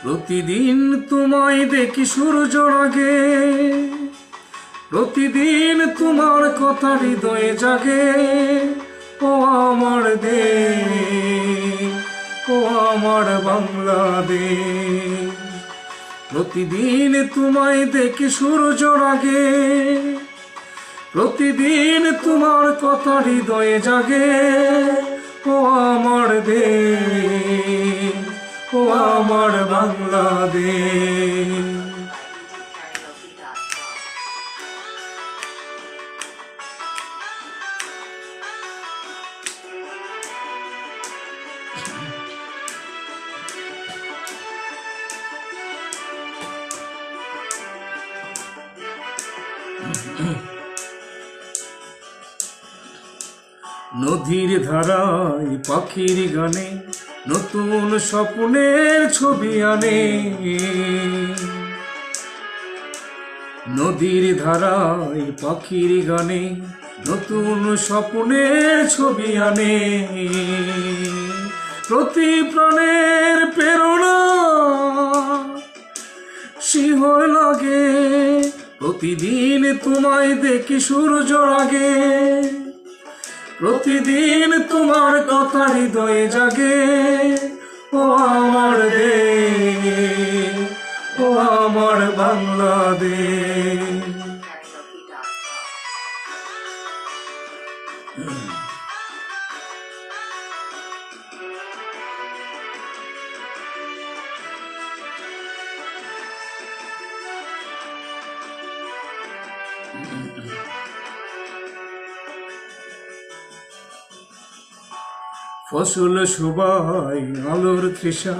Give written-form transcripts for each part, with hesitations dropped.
প্রতিদিন তোমায় দেখি সূর্যর আগে, প্রতিদিন তোমার কথা হৃদয়ে জাগে। ও আমার দেশ, ও আমার বাংলাদেশ। প্রতিদিন তোমায় দেখি সূর্যর আগে, প্রতিদিন তোমার কথা হৃদয়ে জাগে। ও আমার দেশ, ও আমার বাংলাদেশ। নদীর ধারায় পাখির গানে নতুন স্বপ্নের ছবি আনে। নদীর ধারায় পাখির গানে নতুন স্বপ্নের ছবি আনে। প্রতি প্রাণের প্রেরণা শিহর লাগে, প্রতিদিন তোমায় দেখি সূর্যর আগে। প্রতিদিন তোমার কথা হৃদয়ে জাগে। ও আমার দেশ, ও আমার বাংলাদেশ। ফসল শোভায় আলোর তৃষা,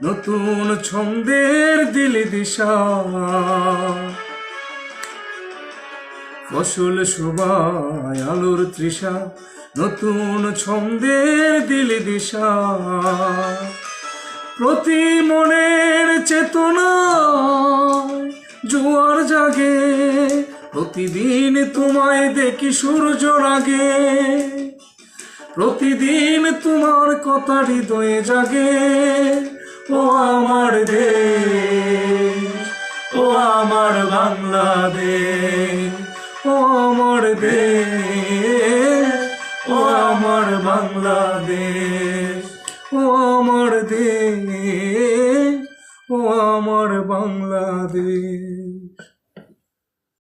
নতুন ছন্দের দিলে দিশা। ফসল শোভায় আলোর তৃষা, নতুন ছন্দের দিলে দিশা। প্রতি মনের চেতনা জোয়ার জাগে, প্রতিদিন তোমায় দেখি সূর্যর আগে। প্রতিদিন তোমার কথা হৃদয়ে জাগে। ও আমার দেশ, ও আমার বাংলাদেশ। ও আমার দেশ, ও আমার বাংলাদেশ। ও আমার দেশ, ও আমার বাংলাদেশ।